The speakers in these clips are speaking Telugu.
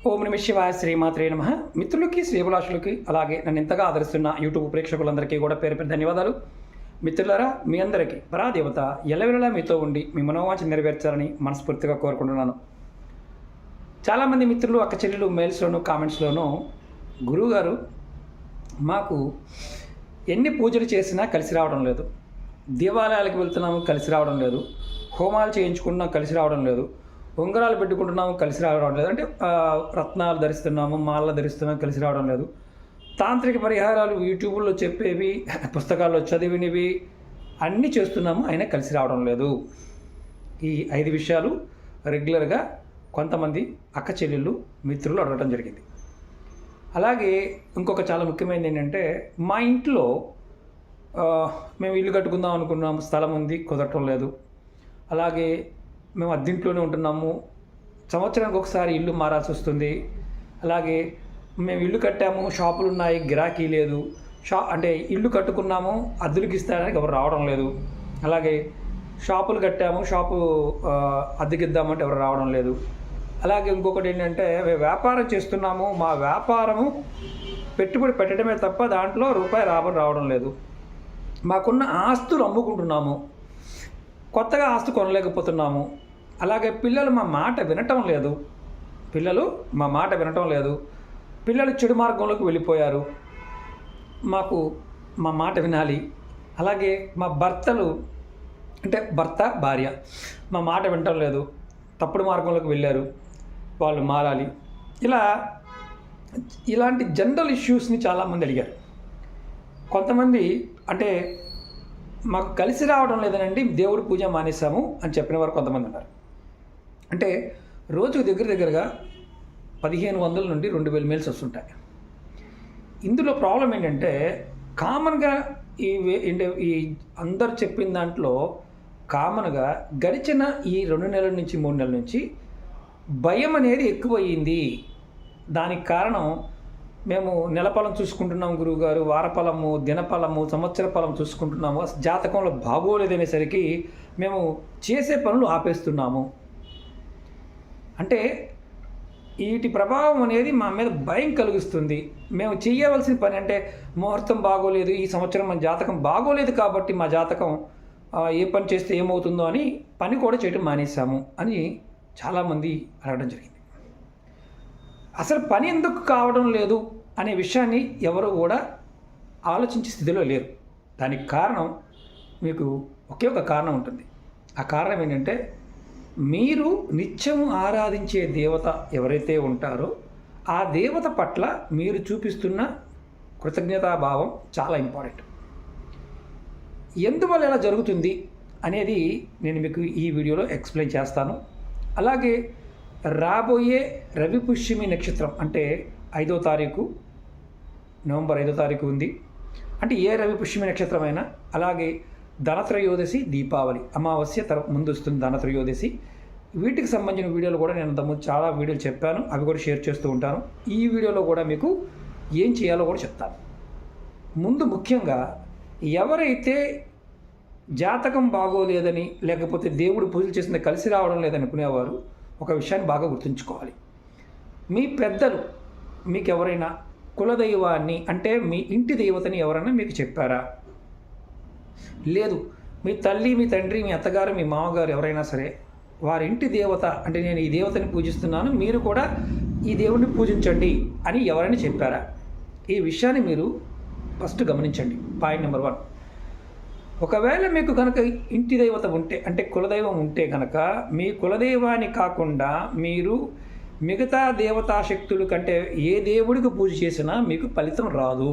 ఓం నమ శివాయ, శ్రీమాత్రే నమః. మిత్రులకి, శ్రీభిలాషులకి, అలాగే నన్ను ఎంతగా ఆదరిస్తున్న యూట్యూబ్ ప్రేక్షకులందరికీ కూడా పేరు పేరు ధన్యవాదాలు. మిత్రులారా, మీ అందరికీ పరాదేవత ఎల్లవేళలా మీతో ఉండి మీ మనోవాంఛ నెరవేర్చాలని మనస్ఫూర్తిగా కోరుకుంటున్నాను. చాలామంది మిత్రులు, అక్క చెల్లెలు మెయిల్స్లోనూ కామెంట్స్లోనూ గురువుగారు మాకు ఎన్ని పూజలు చేసినా కలిసి రావడం లేదు, దేవాలయాలకు వెళ్తున్నాము కలిసి రావడం లేదు, హోమాలు చేయించుకుంటున్నాం కలిసి రావడం లేదు, ఉంగరాలు పెట్టుకుంటున్నాము కలిసి రావడం లేదు, అంటే రత్నాలు ధరిస్తున్నాము, మాలలు ధరిస్తున్నాము కలిసి రావడం లేదు, తాంత్రిక పరిహారాలు యూట్యూబ్లో చెప్పేవి, పుస్తకాల్లో చదివినవి అన్నీ చేస్తున్నాము, అయినా కలిసి రావడం లేదు. ఈ 5 విషయాలు రెగ్యులర్గా కొంతమంది అక్క చెల్లెళ్ళు మిత్రులు అడగడం జరిగింది. అలాగే ఇంకొక చాలా ముఖ్యమైనది ఏంటంటే, మా ఇంట్లో మేము ఇల్లు కట్టుకుందాం అనుకున్నాము, స్థలం ఉంది, కుదరటం లేదు. అలాగే మేము అద్దెంట్లోనే ఉంటున్నాము, సంవత్సరానికి ఒకసారి ఇల్లు మారాల్సి వస్తుంది. అలాగే మేము ఇల్లు కట్టాము, షాపులు ఉన్నాయి, గిరాకీ లేదు. అంటే ఇల్లు కట్టుకున్నాము, అద్దెలకు ఇస్తానికి ఎవరు రావడం లేదు. అలాగే షాపులు కట్టాము, షాపు అద్దెకిద్దామంటే ఎవరు రావడం లేదు. అలాగే ఇంకొకటి ఏంటంటే, వ్యాపారం చేస్తున్నాము, మా వ్యాపారము పెట్టుబడి పెట్టడమే తప్ప దాంట్లో రూపాయి రావడం లేదు. మాకున్న ఆస్తులు అమ్ముకుంటున్నాము, కొత్తగా ఆస్తి కొనలేకపోతున్నాము. అలాగే పిల్లలు మా మాట వినటం లేదు, పిల్లలు చెడు మార్గంలోకి వెళ్ళిపోయారు. మాకు మా మాట వినాలి. అలాగే మా భర్తలు, అంటే భర్త భార్య మా మాట వినటం లేదు, తప్పుడు మార్గంలోకి వెళ్ళారు, వాళ్ళు మారాలి. ఇలాంటి జనరల్ ఇష్యూస్ని చాలామంది అడిగారు. కొంతమంది అంటే మాకు కలిసి రావడం లేదనండి, దేవుడి పూజ మానేసాము అని చెప్పిన వారు కొంతమంది ఉన్నారు. అంటే రోజుకు దగ్గరగా 1500 నుండి 2000 మెయిల్స్ వస్తుంటాయి. ఇందులో ప్రాబ్లం ఏంటంటే, కామన్గా ఈ అందరు చెప్పిన దాంట్లో కామన్గా గడిచిన ఈ 2 నెలల నుంచి 3 నెలల నుంచి భయం అనేది ఎక్కువయ్యింది. దానికి కారణం, మేము నెలఫలం చూసుకుంటున్నాము గురువుగారు, వారఫలము, దినఫలము, సంవత్సర ఫలం చూసుకుంటున్నాము, జాతకంలో బాగోలేదనేసరికి మేము చేసే పనులు ఆపేస్తున్నాము. అంటే వీటి ప్రభావం అనేది మా మీద భయం కలిగిస్తుంది. మేము చేయవలసిన పని, అంటే ముహూర్తం బాగోలేదు, ఈ సంవత్సరం మన జాతకం బాగోలేదు కాబట్టి మా జాతకం ఏ పని చేస్తే ఏమవుతుందో అని పని కూడా చేయడం మానేశాము అని చాలామంది అడగడం జరిగింది. అసలు పని ఎందుకు కావడం లేదు అనే విషయాన్ని ఎవరు కూడా ఆలోచించే స్థితిలో లేరు. దానికి కారణం, మీకు ఒకే ఒక కారణం ఉంటుంది. ఆ కారణం ఏంటంటే, మీరు నిత్యం ఆరాధించే దేవత ఎవరైతే ఉంటారో ఆ దేవత పట్ల మీరు చూపిస్తున్న కృతజ్ఞతాభావం చాలా ఇంపార్టెంట్. ఎందువల్ల ఇలా జరుగుతుంది అనేది నేను మీకు ఈ వీడియోలో ఎక్స్ప్లెయిన్ చేస్తాను. అలాగే రాబోయే రవి పుష్యమి నక్షత్రం, అంటే 5వ తారీఖు, నవంబర్ 5వ తారీఖు ఉంది. అంటే ఏ రవి పుష్యమి నక్షత్రమైనా, అలాగే ధనత్రయోదశి, దీపావళి, అమావాస్య ముందు వస్తుంది ధనత్రయోదశి. వీటికి సంబంధించిన వీడియోలు కూడా నేను అంతకుముందు చాలా వీడియోలు చెప్పాను, అవి కూడా షేర్ చేస్తూ ఉంటాను. ఈ వీడియోలో కూడా మీకు ఏం చేయాలో కూడా చెప్తాను. ముందు ముఖ్యంగా ఎవరైతే జాతకం బాగోలేదని, లేకపోతే దేవుడు పూజలు చేసింది కలిసి రావడం లేదని అనుకునేవారు ఒక విషయాన్ని బాగా గుర్తుంచుకోవాలి. మీ పెద్దలు మీకు ఎవరైనా కులదైవాన్ని, అంటే మీ ఇంటి దేవతని ఎవరైనా మీకు చెప్పారా? లేదు, మీ తల్లి, మీ తండ్రి, మీ అత్తగారు, మీ మామగారు ఎవరైనా సరే వారి ఇంటి దేవత, అంటే నేను ఈ దేవతని పూజిస్తున్నాను, మీరు కూడా ఈ దేవుడిని పూజించండి అని ఎవరైనా చెప్పారా? ఈ విషయాన్ని మీరు ఫస్ట్ గమనించండి. Point number 1. ఒకవేళ మీకు కనుక ఇంటి దేవత ఉంటే, అంటే కులదైవం ఉంటే కనుక, మీ కులదైవాన్ని కాకుండా మీరు మిగతా దేవతా శక్తుల కంటే ఏ దేవుడికి పూజ చేసినా మీకు ఫలితం రాదు.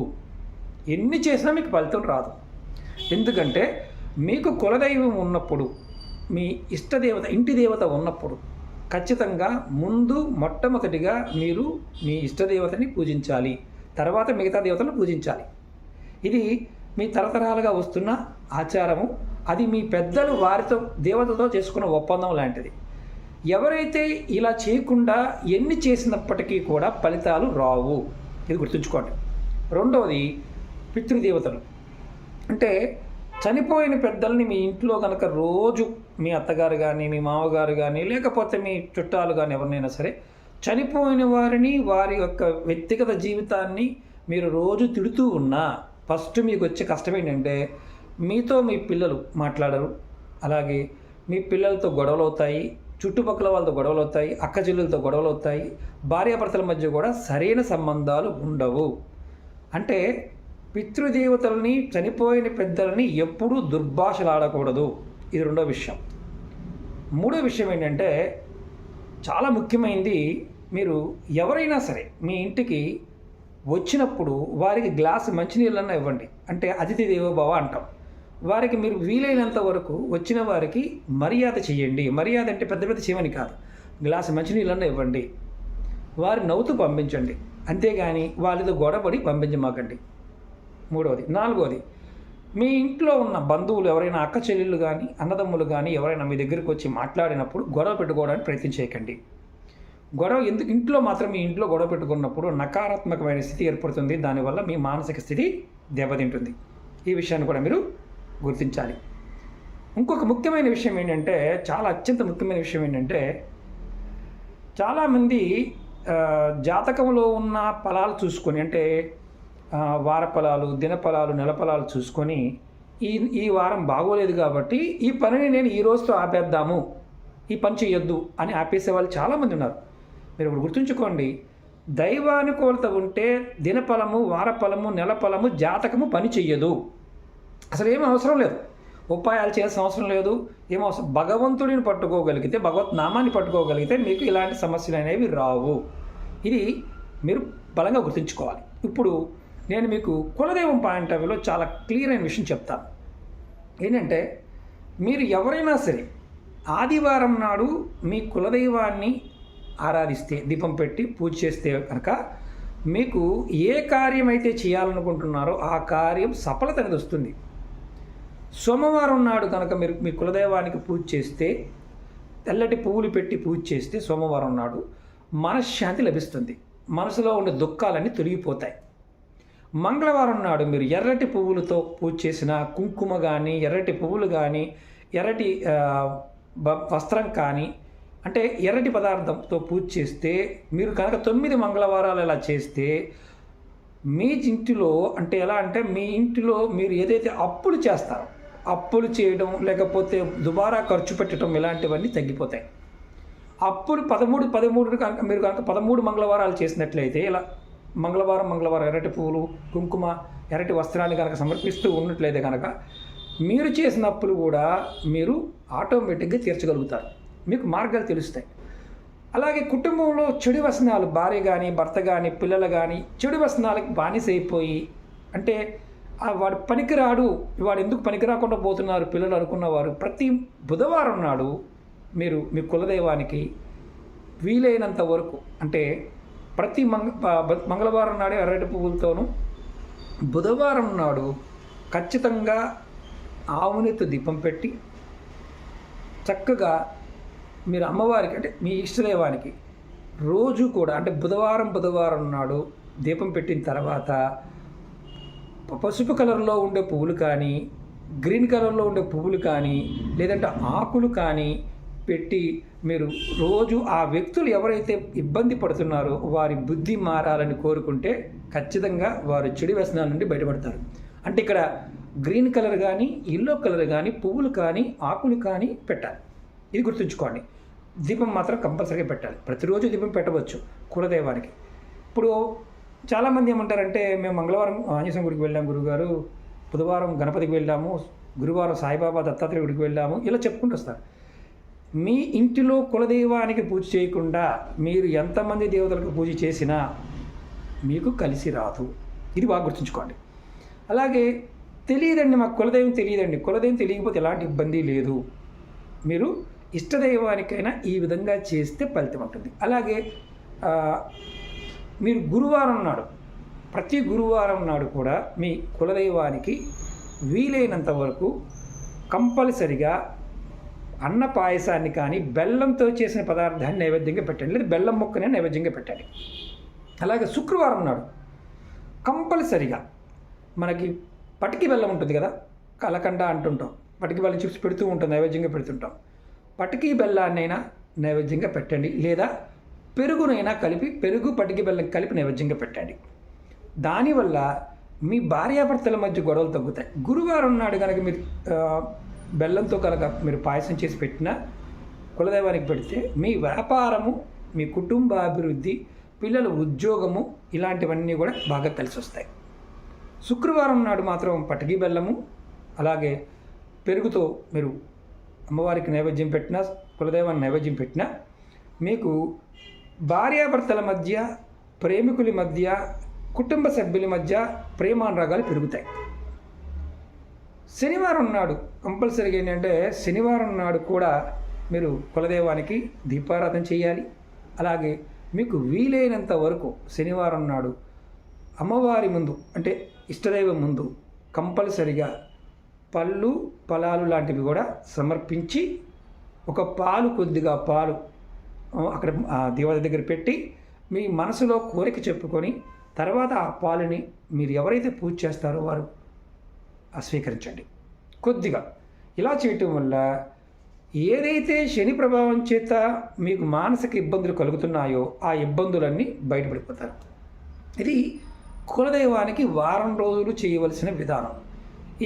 ఎన్ని చేసినా మీకు ఫలితం రాదు. ఎందుకంటే మీకు కులదైవం ఉన్నప్పుడు, మీ ఇష్టదేవత, ఇంటి దేవత ఉన్నప్పుడు ఖచ్చితంగా మొట్టమొదటిగా మీరు మీ ఇష్టదేవతని పూజించాలి, తర్వాత మిగతా దేవతలను పూజించాలి. ఇది మీ తరతరాలుగా వస్తున్న ఆచారము. అది మీ పెద్దలు వారితో, దేవతతో చేసుకున్న ఒప్పందం లాంటిది. ఎవరైతే ఇలా చేయకుండా ఎన్ని చేసినప్పటికీ కూడా ఫలితాలు రావు, ఇది గుర్తుంచుకోండి. రెండవది, పితృదేవతలు. అంటే చనిపోయిన పెద్దల్ని మీ ఇంట్లో కనుక రోజు మీ అత్తగారు కానీ, మీ మామగారు కానీ, లేకపోతే మీ చుట్టాలు కానీ ఎవరినైనా సరే చనిపోయిన వారిని వారి యొక్క వ్యక్తిగత జీవితాన్ని మీరు రోజు తిడుతూ ఉన్నా ఫస్ట్ మీకు వచ్చే కష్టం ఏంటంటే మీతో మీ పిల్లలు మాట్లాడరు. అలాగే మీ పిల్లలతో గొడవలు అవుతాయి, చుట్టుపక్కల వాళ్ళతో గొడవలు అవుతాయి, అక్క చెల్లెలతో గొడవలు అవుతాయి, భార్యాభర్తల మధ్య కూడా సరైన సంబంధాలు ఉండవు. అంటే పితృదేవతలని, చనిపోయిన పెద్దలని ఎప్పుడూ దుర్భాషలాడకూడదు. ఇది రెండో విషయం. మూడో విషయం ఏంటంటే చాలా ముఖ్యమైనది, మీరు ఎవరైనా సరే మీ ఇంటికి వచ్చినప్పుడు వారికి గ్లాసు మంచినీళ్ళన్నా ఇవ్వండి. అంటే అతిథి దేవోభవ అంటాం. వారికి మీరు వీలైనంత వరకు వచ్చిన వారికి మర్యాద చేయండి. మర్యాద అంటే పెద్ద పెద్ద చేయమని కాదు, గ్లాసు మంచినీళ్ళన్నా ఇవ్వండి. వారు నవ్వుతూ పంపించండి, అంతేగాని వాళ్ళతో గొడవపడి పంపించమాకండి. మూడవది. నాలుగవది, మీ ఇంట్లో ఉన్న బంధువులు ఎవరైనా అక్క చెల్లెళ్ళు కానీ అన్నదమ్ములు కానీ ఎవరైనా మీ దగ్గరికి వచ్చి మాట్లాడినప్పుడు గొడవ పెట్టుకోవడానికి ప్రయత్నం చేయకండి. గొడవ ఎందుకు ఇంట్లో మాత్రం మీ ఇంట్లో గొడవ పెట్టుకున్నప్పుడు నకారాత్మకమైన స్థితి ఏర్పడుతుంది. దానివల్ల మీ మానసిక స్థితి దెబ్బతింటుంది. ఈ విషయాన్ని కూడా మీరు గుర్తించాలి. ఇంకొక ముఖ్యమైన విషయం ఏంటంటే, చాలా అత్యంత ముఖ్యమైన విషయం ఏంటంటే, చాలామంది జాతకంలో ఉన్న ఫలాలు చూసుకొని, అంటే వార ఫలాలు, దిన ఫలాలు, నెల ఫలాలు చూసుకొని ఈ వారం బాగోలేదు కాబట్టి ఈ పనిని నేను ఈ రోజుతో ఆపేద్దాము, ఈ పని చేయొద్దు అని ఆపేసే వాళ్ళు చాలామంది ఉన్నారు. మీరు ఇప్పుడు గుర్తుంచుకోండి, దైవానుకూలత ఉంటే దినఫలము, వారఫలము, నెల ఫలము, జాతకము పని చెయ్యదు. అసలు ఏం అవసరం లేదు, ఉపాయాలు చేయాల్సిన అవసరం లేదు, ఏం అవసరం. భగవంతుడిని పట్టుకోగలిగితే, భగవత్ నామాన్ని పట్టుకోగలిగితే మీకు ఇలాంటి సమస్యలు అనేవి రావు. ఇది మీరు బలంగా గుర్తుంచుకోవాలి. ఇప్పుడు నేను మీకు కులదైవం పాయింట్ ఆఫ్ వ్యూలో చాలా క్లియర్ అయిన విషయం చెప్తాను. ఏంటంటే, మీరు ఎవరైనా సరే ఆదివారం నాడు మీ కులదైవాన్ని ఆరాధిస్తే, దీపం పెట్టి పూజ చేస్తే కనుక మీకు ఏ కార్యం అయితే చేయాలనుకుంటున్నారో ఆ కార్యం సఫలత అనేది వస్తుంది. సోమవారం నాడు కనుక మీరు మీ కులదైవానికి పూజ చేస్తే, తెల్లటి పువ్వులు పెట్టి పూజ చేస్తే సోమవారం నాడు మనశ్శాంతి లభిస్తుంది. మనసులో ఉండే దుఃఖాలన్నీ తొలగిపోతాయి. మంగళవారం నాడు మీరు ఎర్రటి పువ్వులతో పూజ చేసిన, కుంకుమ కానీ, ఎర్రటి పువ్వులు కానీ, ఎర్రటి వస్త్రం కానీ, అంటే ఎర్రటి పదార్థంతో పూజ చేస్తే, మీరు కనుక 9 మంగళవారాలు ఇలా చేస్తే మీ ఇంటిలో, అంటే ఎలా అంటే మీ ఇంటిలో మీరు ఏదైతే అప్పులు చేస్తారో, అప్పులు చేయడం లేకపోతే దుబారా ఖర్చు పెట్టడం ఇలాంటివన్నీ తగ్గిపోతాయి. అప్పులు 13 కనుక మీరు కనుక 13 మంగళవారాలు చేసినట్లయితే, ఇలా మంగళవారం ఎర్రటి పువ్వులు, కుంకుమ, ఎర్రటి వస్త్రాన్ని కనుక సమర్పిస్తూ ఉన్నట్లయితే కనుక మీరు చేసిన అప్పులు కూడా మీరు ఆటోమేటిక్గా తీర్చగలుగుతారు. మీకు మార్గాలు తెలుస్తాయి. అలాగే కుటుంబంలో చెడు వ్యసనాలు, భార్య కానీ, భర్త కానీ, పిల్లలు కానీ చెడు వ్యసనాలకు బానిసైపోయి, అంటే వాడు పనికిరాడు, వాడు ఎందుకు పనికిరాకుండా పోతున్నారు పిల్లలు అనుకున్నవారు, ప్రతి బుధవారం నాడు మీరు మీ కులదైవానికి వీలైనంత వరకు, అంటే ప్రతి మంగళవారం నాడు ఎర్రటి పువ్వులతోనూ, బుధవారం నాడు ఖచ్చితంగా ఆవునితో దీపం పెట్టి చక్కగా మీరు అమ్మవారికి, అంటే మీ ఇష్టదైవానికి రోజు కూడా, అంటే బుధవారం నాడు దీపం పెట్టిన తర్వాత పసుపు కలర్లో ఉండే పువ్వులు కానీ, గ్రీన్ కలర్లో ఉండే పువ్వులు కానీ, లేదంటే ఆకులు కానీ పెట్టి మీరు రోజు ఆ వ్యక్తులు ఎవరైతే ఇబ్బంది పడుతున్నారో వారి బుద్ధి మారాలని కోరుకుంటే ఖచ్చితంగా వారు చెడు వ్యసనాల నుండి బయటపడతారు. అంటే ఇక్కడ గ్రీన్ కలర్ కానీ, ఎల్లో కలర్ కానీ, పువ్వులు కానీ, ఆకులు కానీ పెట్టాలి. ఇది గుర్తుంచుకోండి. దీపం మాత్రం కంపల్సరీగా పెట్టాలి. ప్రతిరోజు దీపం పెట్టవచ్చు కులదైవానికి. ఇప్పుడు చాలామంది ఏమంటారంటే, మేము మంగళవారం ఆంజనేయ గుడికి వెళ్ళాము గురుగారు, బుధవారం గణపతికి వెళ్ళాము, గురువారం సాయిబాబా దత్తాత్రేయ గుడికి వెళ్ళాము, ఇలా చెప్పుకుంటూ వస్తారు. మీ ఇంటిలో కులదైవానికి పూజ చేయకుండా మీరు ఎంతమంది దేవతలకు పూజ చేసినా మీకు కలిసి రాదు. ఇది బాగా గుర్తుంచుకోండి. అలాగే తెలియదండి, మాకు కులదైవం తెలియదండి, కులదైవం తెలియకపోతే ఎలాంటి ఇబ్బంది లేదు. మీరు ఇష్టదైవానికైనా ఈ విధంగా చేస్తే ఫలితం ఉంటుంది. అలాగే మీరు గురువారం నాడు, ప్రతి గురువారం నాడు కూడా మీ కులదైవానికి వీలైనంత వరకు కంపల్సరిగా అన్న పాయసాన్ని కానీ, బెల్లంతో చేసిన పదార్థాన్ని నైవేద్యంగా పెట్టండి, లేదా బెల్లం ముక్కనే నైవేద్యంగా పెట్టండి. అలాగే శుక్రవారం నాడు కంపల్సరిగా మనకి పటికి బెల్లం ఉంటుంది కదా, కలకండ అంటుంటాం, పటికి బెల్లం చిప్స్ పెడుతూ ఉంటాం, నైవేద్యంగా పెడుతుంటాం. పటికి బెల్లాన్నైనా నైవేద్యంగా పెట్టండి, లేదా పెరుగునైనా కలిపి పెరుగు పటికి బెల్లం కలిపి నైవేద్యంగా పెట్టండి. దానివల్ల మీ భార్యాభర్తల మధ్య గొడవలు తగ్గుతాయి. గురువారం నాడు కనుక మీరు బెల్లంతో కనుక మీరు పాయసం చేసి పెట్టినా కులదైవానికి పెడితే మీ వ్యాపారము, మీ కుటుంబ అభివృద్ధి, పిల్లల ఉద్యోగము ఇలాంటివన్నీ కూడా బాగా కలిసి వస్తాయి. శుక్రవారం నాడు మాత్రం పటికి బెల్లము అలాగే పెరుగుతో మీరు అమ్మవారికి నైవేద్యం పెట్టినా, కులదైవానికి నైవేద్యం పెట్టినా మీకు భార్యాభర్తల మధ్య, ప్రేమికుల మధ్య, కుటుంబ సభ్యుల మధ్య ప్రేమానురాగాలు పెరుగుతాయి. శనివారం నాడు కంపల్సరీగా ఏంటంటే శనివారం నాడు కూడా మీరు కులదైవానికి దీపారాధన చేయాలి. అలాగే మీకు వీలైనంత వరకు శనివారం నాడు అమ్మవారి ముందు అంటే ఇష్టదైవం ముందు కంపల్సరిగా పళ్ళు ఫలాలు లాంటివి కూడా సమర్పించి ఒక కొద్దిగా పాలు అక్కడ దేవత దగ్గర పెట్టి మీ మనసులో కోరిక చెప్పుకొని తర్వాత ఆ పాలుని మీరు ఎవరైతే పూజ చేస్తారో వారు స్వీకరించండి కొద్దిగా. ఇలా చేయటం వల్ల ఏదైతే శని ప్రభావం చేత మీకు మానసిక ఇబ్బందులు కలుగుతున్నాయో ఆ ఇబ్బందులన్నీ బయటపడిపోతారు. ఇది కులదైవానికి వారం రోజులు చేయవలసిన విధానం.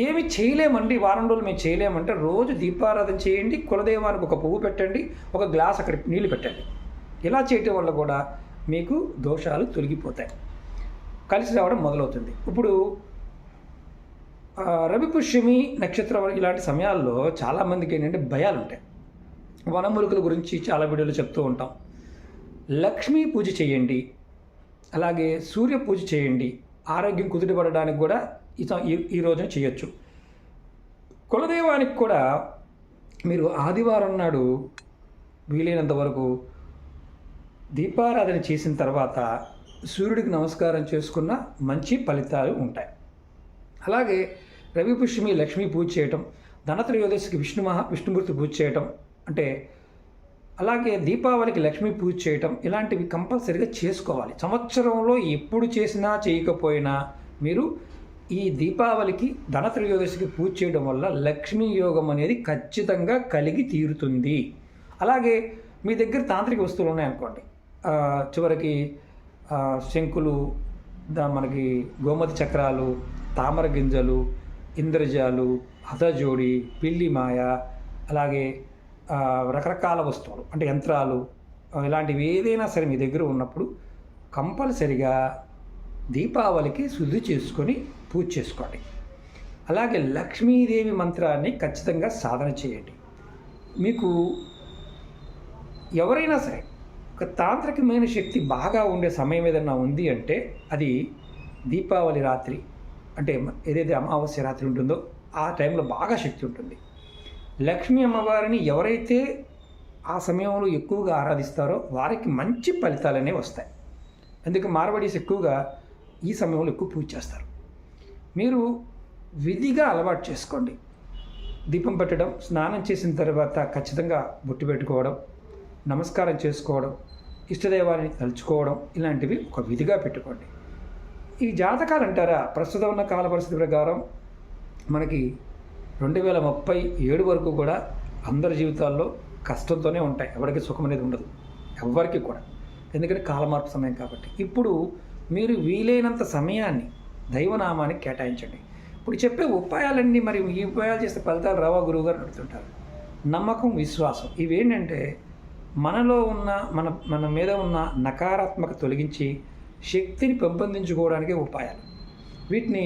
ఏమి చేయలేమండి, వారం రోజులు మేము చేయలేమంటే రోజు దీపారాధన చేయండి, కులదైవానికి ఒక పువ్వు పెట్టండి, ఒక గ్లాస్ అక్కడ నీళ్ళు పెట్టండి. ఇలా చేయటం వల్ల కూడా మీకు దోషాలు తొలగిపోతాయి, కలిసి రావడం మొదలవుతుంది. ఇప్పుడు రవి పుష్యమి నక్షత్రం ఇలాంటి సమయాల్లో చాలామందికి ఏంటంటే భయాలు ఉంటాయి. వనమూలికల గురించి చాలా వీడియోలు చెప్తూ ఉంటాం. లక్ష్మీ పూజ చేయండి, అలాగే సూర్య పూజ చేయండి. ఆరోగ్యం కుదుటపడడానికి కూడా ఈ రోజున చేయొచ్చు. కులదైవానికి కూడా మీరు ఆదివారం నాడు వీలైనంత వరకు దీపారాధన చేసిన తర్వాత సూర్యుడికి నమస్కారం చేసుకున్న మంచి ఫలితాలు ఉంటాయి. అలాగే రవి పుష్యమి లక్ష్మీ పూజ చేయటం, ధనత్రయోదశికి విష్ణుమూర్తి పూజ చేయటం అంటే, అలాగే దీపావళికి లక్ష్మీ పూజ చేయటం ఇలాంటివి కంపల్సరీగా చేసుకోవాలి. సంవత్సరంలో ఎప్పుడు చేసినా చేయకపోయినా మీరు ఈ దీపావళికి ధనత్రయోదశికి పూజ చేయడం వల్ల లక్ష్మీ యోగం అనేది ఖచ్చితంగా కలిగి తీరుతుంది. అలాగే మీ దగ్గర తాంత్రిక వస్తువులు ఉన్నాయనుకోండి, చివరికి శంకులు, మనకి గోమతి చక్రాలు, తామర గింజలు, ఇంద్రజాలు, హతజోడి, పిల్లి మాయ, అలాగే రకరకాల వస్తువులు అంటే యంత్రాలు ఇలాంటివి ఏదైనా సరే మీ దగ్గర ఉన్నప్పుడు కంపల్సరిగా దీపావళికి శుద్ధి చేసుకొని పూజ చేసుకోండి. అలాగే లక్ష్మీదేవి మంత్రాన్ని ఖచ్చితంగా సాధన చేయండి. మీకు ఎవరైనా సరే ఒక తాంత్రికమైన శక్తి బాగా ఉండే సమయం ఏదైనా ఉంది అంటే అది దీపావళి రాత్రి, అంటే ఏదైతే అమావాస్య రాత్రి ఉంటుందో ఆ టైంలో బాగా శక్తి ఉంటుంది. లక్ష్మీ అమ్మవారిని ఎవరైతే ఆ సమయంలో ఎక్కువగా ఆరాధిస్తారో వారికి మంచి ఫలితాలు అనేవి వస్తాయి. అందుకే మార్వాడీస్ ఎక్కువగా ఈ సమయంలో ఎక్కువ పూజ చేస్తారు. మీరు విధిగా అలవాటు చేసుకోండి. దీపం పెట్టడం, స్నానం చేసిన తర్వాత ఖచ్చితంగా బొట్టు పెట్టుకోవడం, నమస్కారం చేసుకోవడం, ఇష్టదైవాన్ని తలుచుకోవడం ఇలాంటివి ఒక విధిగా పెట్టుకోండి. ఈ జాతకాలు అంటారా, ప్రస్తుతం ఉన్న కాల పరిస్థితి ప్రకారం మనకి 2037 వరకు కూడా అందరి జీవితాల్లో కష్టంతోనే ఉంటాయి. ఎవరికి సుఖం అనేది ఉండదు, ఎవరికి కూడా. ఎందుకంటే కాలమార్పు సమయం కాబట్టి. ఇప్పుడు మీరు వీలైనంత సమయాన్ని దైవనామానికి కేటాయించండి. ఇప్పుడు చెప్పే ఉపాయాలన్నీ మరి ఈ ఉపాయాలు చేస్తే ఫలితాలు రావా గురువుగారు అడుగుతుంటారు. నమ్మకం, విశ్వాసం ఇవేంటంటే మనలో ఉన్న మన మీద ఉన్న నకారాత్మక తొలగించి శక్తిని పెంపొందించుకోవడానికి ఉపాయాలు. వీటిని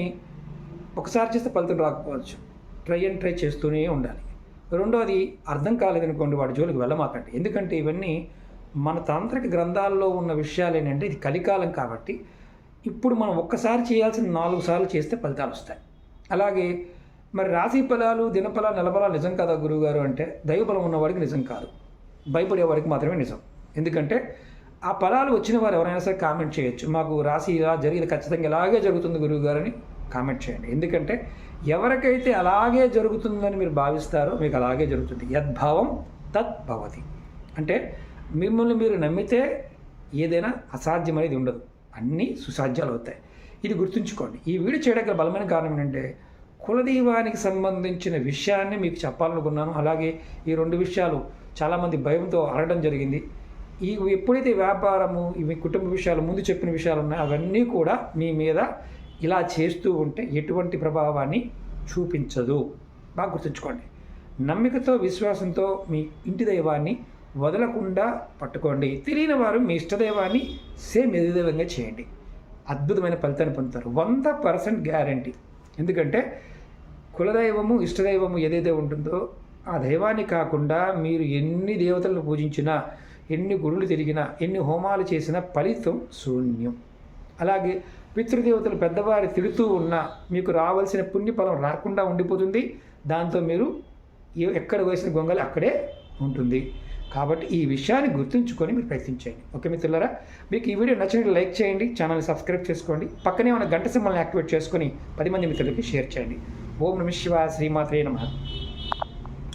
ఒకసారి చేస్తే ఫలితం రాకపోవచ్చు, ట్రై చేస్తూనే ఉండాలి. రెండోది, అర్థం కాలేదనుకోండి వాటి జోలికి వెళ్ళమాకండి. ఎందుకంటే ఇవన్నీ మన తాంత్రిక గ్రంథాల్లో ఉన్న విషయాలు ఏంటంటే ఇది కలికాలం కాబట్టి ఇప్పుడు మనం ఒక్కసారి చేయాల్సిన 4 సార్లు చేస్తే ఫలితాలు వస్తాయి. అలాగే మరి రాశి ఫలాలు, దినఫలాలు, నెలఫలాలు నిజం కదా గురువుగారు అంటే దైవబలం ఉన్నవాడికి నిజం కాదు, భయపడేవాడికి మాత్రమే నిజం. ఎందుకంటే ఆ ఫలాలు వచ్చిన వారు ఎవరైనా సరే కామెంట్ చేయొచ్చు, మాకు రాశి ఇలా జరిగింది, ఖచ్చితంగా ఇలాగే జరుగుతుంది గురువుగారు అని కామెంట్ చేయండి. ఎందుకంటే ఎవరికైతే అలాగే జరుగుతుందని మీరు భావిస్తారో మీకు అలాగే జరుగుతుంది. యద్భావం తద్భవతి. అంటే మిమ్మల్ని మీరు నమ్మితే ఏదైనా అసాధ్యం అనేది ఉండదు, అన్నీ సుసాధ్యాలు అవుతాయి. ఇది గుర్తుంచుకోండి. ఈ వీడియో చేయడానికి బలమైన కారణం ఏంటంటే కులదైవానికి సంబంధించిన విషయాన్ని మీకు చెప్పాలనుకున్నాను. అలాగే ఈ 2 విషయాలు చాలామంది భయంతో అడగడం జరిగింది. ఈ ఎప్పుడైతే వ్యాపారము ఇవి కుటుంబ విషయాలు ముందు చెప్పిన విషయాలు ఉన్నాయో అవన్నీ కూడా మీ మీద ఇలా చేస్తూ ఉంటే ఎటువంటి ప్రభావాన్ని చూపించదు. బాగా గుర్తుంచుకోండి. నమ్మికతో విశ్వాసంతో మీ ఇంటి దైవాన్ని వదలకుండా పట్టుకోండి. తెలియని వారు మీ ఇష్టదైవాన్ని సేమ్ ఎదుదైవంగా చేయండి. అద్భుతమైన ఫలితాన్ని పొందుతారు. 100% గ్యారంటీ. ఎందుకంటే కులదైవము ఇష్టదైవము ఏదైతే ఉంటుందో ఆ దైవాన్ని కాకుండా మీరు ఎన్ని దేవతలను పూజించినా, ఎన్ని గుడులు తిరిగినా, ఎన్ని హోమాలు చేసినా ఫలితం శూన్యం. అలాగే పితృదేవతలు పెద్దవారు తిడుతూ ఉన్నా మీకు రావాల్సిన పుణ్యఫలం రాకుండా ఉండిపోతుంది. దాంతో మీరు ఎక్కడ వేసిన గొంగలి అక్కడే ఉంటుంది. కాబట్టి ఈ విషయాన్ని గుర్తుంచుకొని మీరు ప్రయత్నించండి. ఓకే మిత్రులారా, మీకు ఈ వీడియో నచ్చినట్టు లైక్ చేయండి, ఛానల్ని సబ్స్క్రైబ్ చేసుకోండి, పక్కనే ఉన్న గంట సింబల్ని యాక్టివేట్ చేసుకొని 10 మంది మిత్రులకి షేర్ చేయండి. ఓం నమః శివాయ. శ్రీమాత్రే నమః.